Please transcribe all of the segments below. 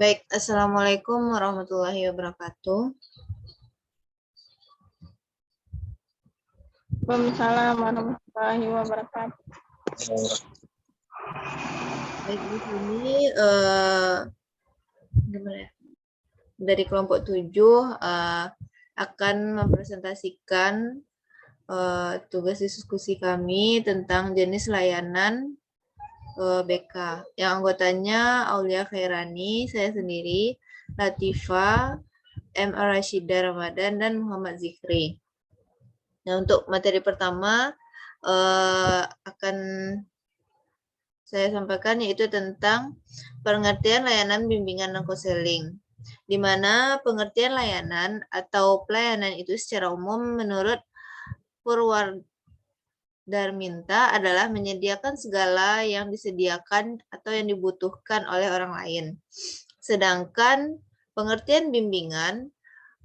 Baik, Assalamualaikum warahmatullahi wabarakatuh. Waalaikumsalam warahmatullahi wabarakatuh. Baik, di sini gimana ya? Dari kelompok 7 akan mempresentasikan tugas diskusi kami tentang jenis layanan BK. Yang anggotanya Aulia Khairani, saya sendiri, Latifa, M. Rashida Ramadan, dan Muhammad Zikri. Nah, untuk materi pertama akan saya sampaikan yaitu tentang pengertian layanan bimbingan dan konseling, di mana pengertian layanan atau pelayanan itu secara umum menurut Purwadarminta adalah menyediakan segala yang disediakan atau yang dibutuhkan oleh orang lain. Sedangkan pengertian bimbingan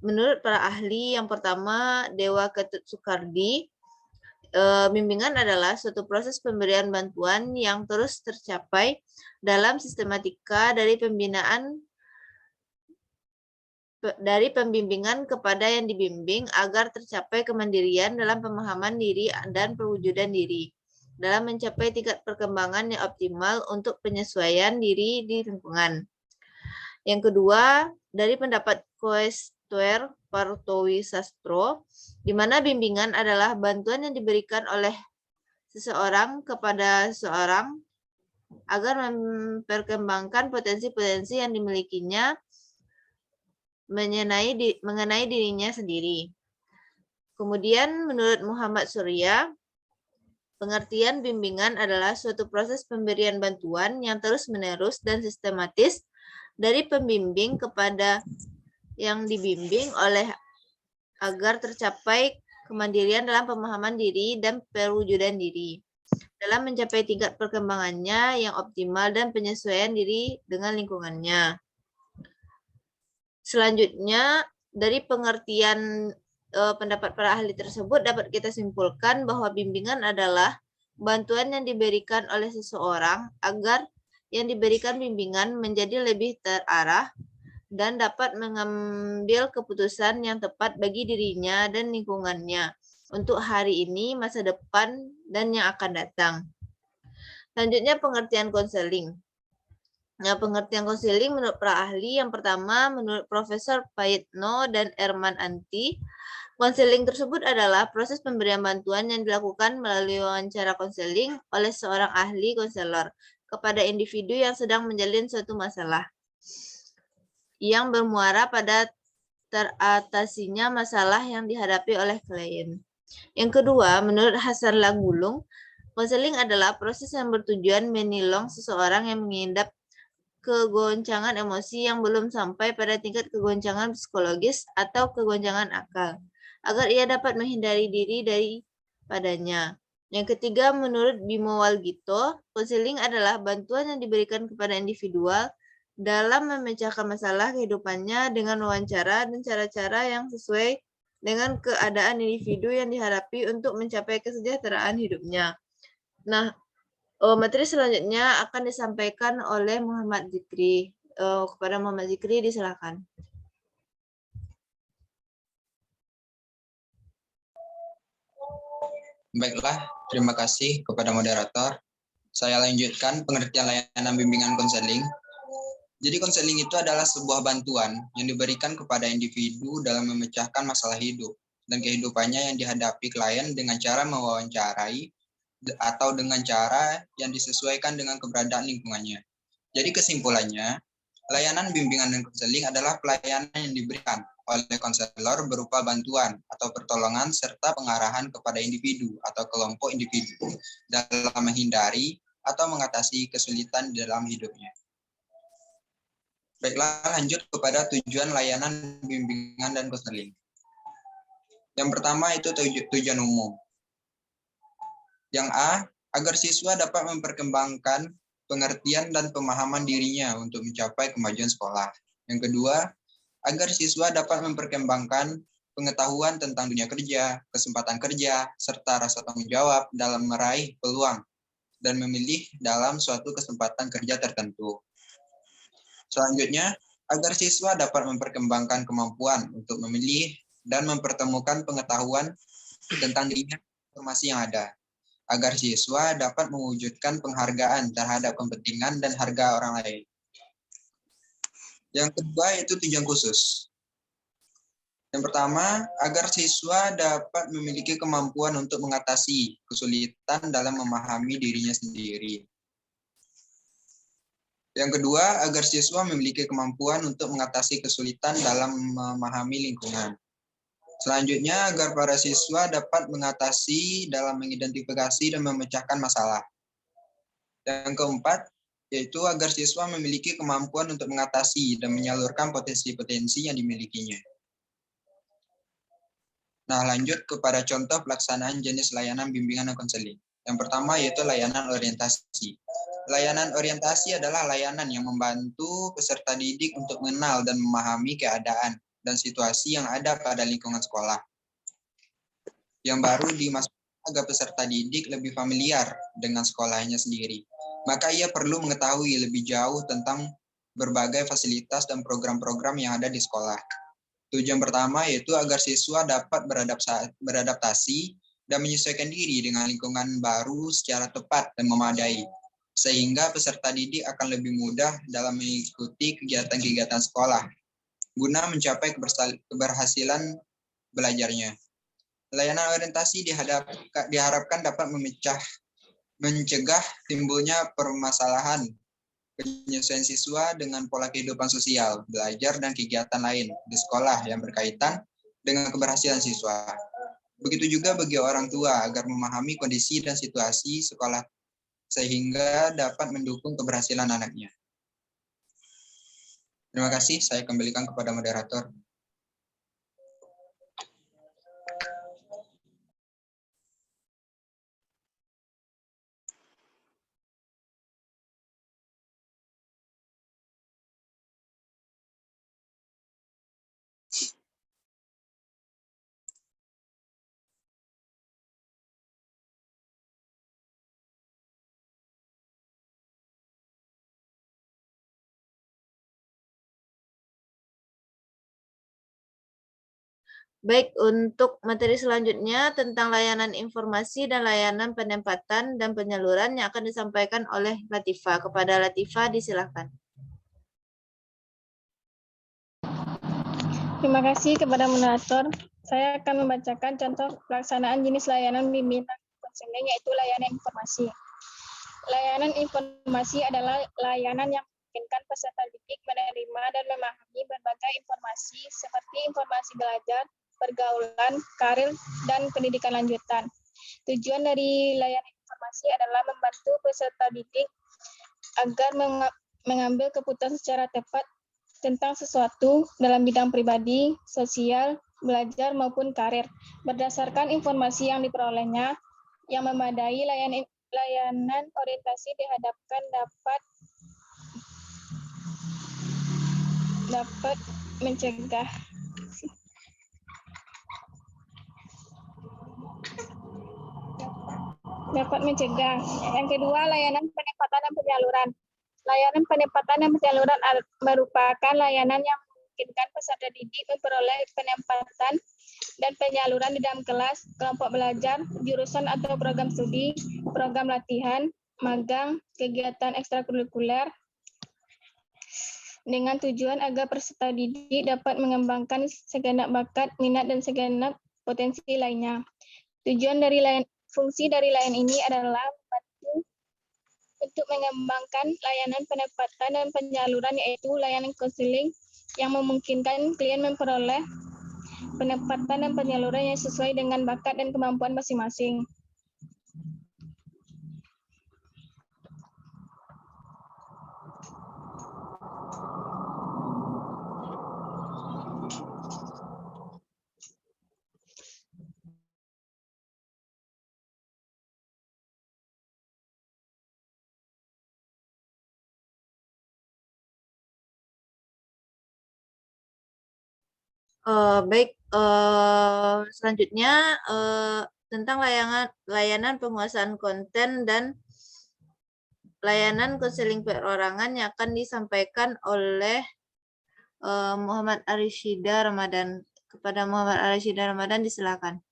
menurut para ahli yang pertama Dewa Ketut Soekardi, bimbingan adalah suatu proses pemberian bantuan yang terus tercapai dalam sistematika dari pembimbingan kepada yang dibimbing agar tercapai kemandirian dalam pemahaman diri dan perwujudan diri dalam mencapai tingkat perkembangan yang optimal untuk penyesuaian diri di lingkungan. Yang kedua, dari pendapat Koester Partowi Sastro, di mana bimbingan adalah bantuan yang diberikan oleh seseorang kepada seseorang agar memperkembangkan potensi-potensi yang dimilikinya mengenai dirinya sendiri. Kemudian menurut Muhammad Surya, pengertian bimbingan adalah suatu proses pemberian bantuan yang terus-menerus dan sistematis dari pembimbing kepada yang dibimbing oleh agar tercapai kemandirian dalam pemahaman diri dan perwujudan diri dalam mencapai tingkat perkembangannya yang optimal dan penyesuaian diri dengan lingkungannya. Selanjutnya, dari pengertian pendapat para ahli tersebut dapat kita simpulkan bahwa bimbingan adalah bantuan yang diberikan oleh seseorang agar yang diberikan bimbingan menjadi lebih terarah dan dapat mengambil keputusan yang tepat bagi dirinya dan lingkungannya untuk hari ini, masa depan, dan yang akan datang. Selanjutnya, pengertian konseling. Nah, pengertian konseling menurut para ahli yang pertama menurut Profesor Payetno dan Erman Anti, konseling tersebut adalah proses pemberian bantuan yang dilakukan melalui wawancara konseling oleh seorang ahli konselor kepada individu yang sedang menjalin suatu masalah yang bermuara pada teratasinya masalah yang dihadapi oleh klien. Yang kedua, menurut Hasan Langgulung, konseling adalah proses yang bertujuan menolong seseorang yang mengidap kegoncangan emosi yang belum sampai pada tingkat kegoncangan psikologis atau kegoncangan akal, agar ia dapat menghindari diri daripadanya. Yang ketiga, menurut Bimo Walgito, konseling adalah bantuan yang diberikan kepada individual dalam memecahkan masalah kehidupannya dengan wawancara dan cara-cara yang sesuai dengan keadaan individu yang dihadapi untuk mencapai kesejahteraan hidupnya. Nah, materi selanjutnya akan disampaikan oleh Muhammad Zikri. Kepada Muhammad Zikri, disilakan. Baiklah, terima kasih kepada moderator. Saya lanjutkan pengertian layanan bimbingan konseling. Jadi konseling itu adalah sebuah bantuan yang diberikan kepada individu dalam memecahkan masalah hidup dan kehidupannya yang dihadapi klien dengan cara mewawancarai atau dengan cara yang disesuaikan dengan keberadaan lingkungannya. Jadi kesimpulannya, layanan bimbingan dan konseling adalah pelayanan yang diberikan oleh konselor berupa bantuan atau pertolongan serta pengarahan kepada individu atau kelompok individu dalam menghindari atau mengatasi kesulitan di dalam hidupnya. Baiklah, lanjut kepada tujuan layanan bimbingan dan konseling. Yang pertama itu tujuan umum. Yang A, agar siswa dapat memperkembangkan pengertian dan pemahaman dirinya untuk mencapai kemajuan sekolah. Yang kedua, agar siswa dapat memperkembangkan pengetahuan tentang dunia kerja, kesempatan kerja, serta rasa tanggung jawab dalam meraih peluang dan memilih dalam suatu kesempatan kerja tertentu. Selanjutnya, agar siswa dapat memperkembangkan kemampuan untuk memilih dan mempertemukan pengetahuan tentang dirinya informasi yang ada, agar siswa dapat mewujudkan penghargaan terhadap kepentingan dan harga orang lain. Yang kedua itu tujuan khusus. Yang pertama, agar siswa dapat memiliki kemampuan untuk mengatasi kesulitan dalam memahami dirinya sendiri. Yang kedua, agar siswa memiliki kemampuan untuk mengatasi kesulitan dalam memahami lingkungan. Selanjutnya, agar para siswa dapat mengatasi dalam mengidentifikasi dan memecahkan masalah. Yang keempat, yaitu agar siswa memiliki kemampuan untuk mengatasi dan menyalurkan potensi-potensi yang dimilikinya. Nah, lanjut kepada contoh pelaksanaan jenis layanan bimbingan dan konseling. Yang pertama yaitu layanan orientasi. Layanan orientasi adalah layanan yang membantu peserta didik untuk mengenal dan memahami keadaan dan situasi yang ada pada lingkungan sekolah. Yang baru dimasukkan agar peserta didik lebih familiar dengan sekolahnya sendiri. Maka ia perlu mengetahui lebih jauh tentang berbagai fasilitas dan program-program yang ada di sekolah. Tujuan pertama yaitu agar siswa dapat beradaptasi dan menyesuaikan diri dengan lingkungan baru secara tepat dan memadai, sehingga peserta didik akan lebih mudah dalam mengikuti kegiatan-kegiatan sekolah, guna mencapai keberhasilan belajarnya. Layanan orientasi diharapkan dapat mencegah timbulnya permasalahan penyesuaian siswa dengan pola kehidupan sosial, belajar, dan kegiatan lain di sekolah yang berkaitan dengan keberhasilan siswa. Begitu juga bagi orang tua agar memahami kondisi dan situasi sekolah sehingga dapat mendukung keberhasilan anaknya. Terima kasih, saya kembalikan kepada moderator. Baik, untuk materi selanjutnya tentang layanan informasi dan layanan penempatan dan penyaluran yang akan disampaikan oleh Latifah. Kepada Latifah, disilakan. Terima kasih kepada moderator. Saya akan membacakan contoh pelaksanaan jenis layanan bimbingan konseling, yaitu layanan informasi. Layanan informasi adalah layanan yang memungkinkan peserta didik menerima dan memahami berbagai informasi seperti informasi belajar, pergaulan, karir, dan pendidikan lanjutan. Tujuan dari layanan informasi adalah membantu peserta didik agar mengambil keputusan secara tepat tentang sesuatu dalam bidang pribadi, sosial, belajar, maupun karir. Berdasarkan informasi yang diperolehnya, yang memadai, layanan orientasi dihadapkan dapat mencegah Yang kedua, layanan penempatan dan penyaluran. Layanan penempatan dan penyaluran merupakan layanan yang memungkinkan peserta didik memperoleh penempatan dan penyaluran di dalam kelas, kelompok belajar, jurusan atau program studi, program latihan, magang, kegiatan ekstrakurikuler, dengan tujuan agar peserta didik dapat mengembangkan segenap bakat, minat, dan segenap potensi lainnya. Fungsi dari layanan ini adalah membantu untuk mengembangkan layanan penempatan dan penyaluran, yaitu layanan konseling yang memungkinkan klien memperoleh penempatan dan penyaluran yang sesuai dengan bakat dan kemampuan masing-masing. Baik, selanjutnya tentang layanan penguasaan konten dan layanan konseling perorangan yang akan disampaikan oleh Muhammad Arishida Ramadan. Kepada Muhammad Arishida Ramadan disilakan.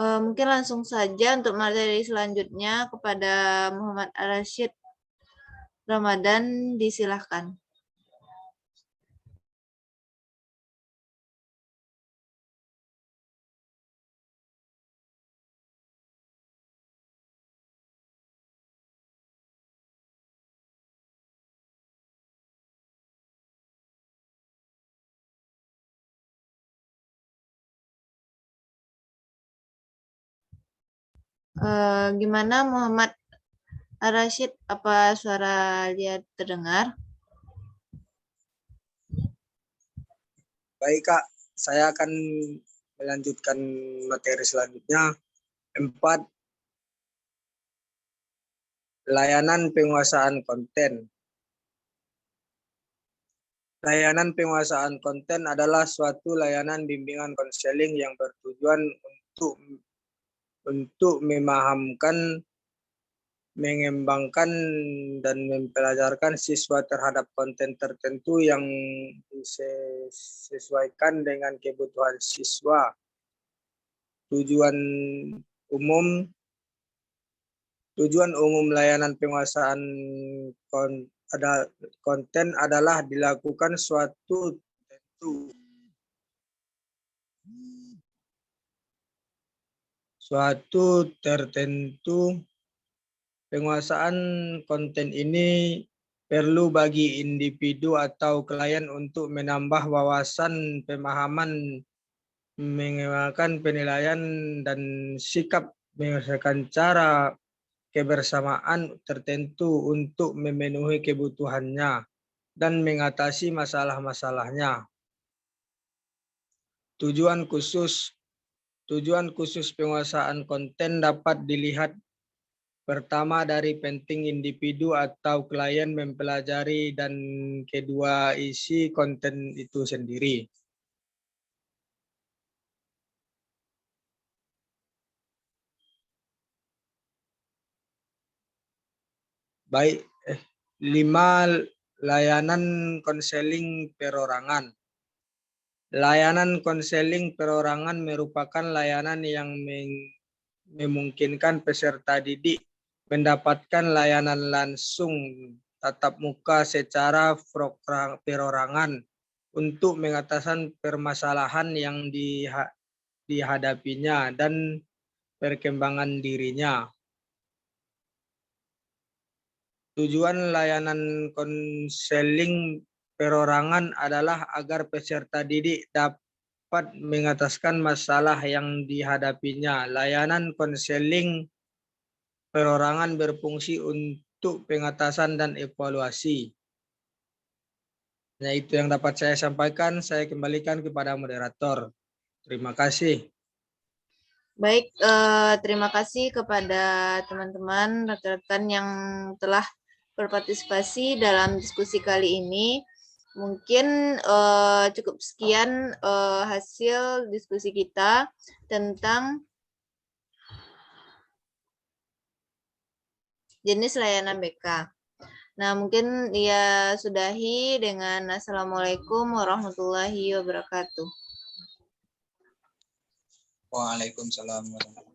Mungkin langsung saja untuk materi selanjutnya kepada Muhammad Ar-Rasyid Ramadan disilahkan. Gimana Muhammad Ar-Rasyid, apa suara dia terdengar? Baik Kak, saya akan melanjutkan materi selanjutnya. 4. Layanan penguasaan konten. Layanan penguasaan konten adalah suatu layanan bimbingan konseling yang bertujuan untuk memahamkan, mengembangkan, dan mempelajarkan siswa terhadap konten tertentu yang disesuaikan dengan kebutuhan siswa. Tujuan umum layanan penguasaan konten adalah dilakukan suatu tertentu. Penguasaan konten ini perlu bagi individu atau klien untuk menambah wawasan, pemahaman, mengembangkan penilaian dan sikap, menyelesaikan cara kebersamaan tertentu untuk memenuhi kebutuhannya dan mengatasi masalah-masalahnya. Tujuan khusus penguasaan konten dapat dilihat pertama dari penting individu atau klien mempelajari, dan kedua isi konten itu sendiri. Baik, 5. Layanan konseling perorangan. Layanan konseling perorangan merupakan layanan yang memungkinkan peserta didik mendapatkan layanan langsung tatap muka secara perorangan untuk mengatasi permasalahan yang dihadapinya dan perkembangan dirinya. Tujuan layanan konseling perorangan adalah agar peserta didik dapat mengatasi masalah yang dihadapinya. Layanan konseling perorangan berfungsi untuk pengatasan dan evaluasi. Nah, itu yang dapat saya sampaikan. Saya kembalikan kepada moderator. Terima kasih. Baik, terima kasih kepada teman-teman, rekan-rekan yang telah berpartisipasi dalam diskusi kali ini. Mungkin cukup sekian hasil diskusi kita tentang jenis layanan BK. Nah, mungkin dia sudahi dengan Assalamualaikum warahmatullahi wabarakatuh. Waalaikumsalam warahmatullahi wabarakatuh.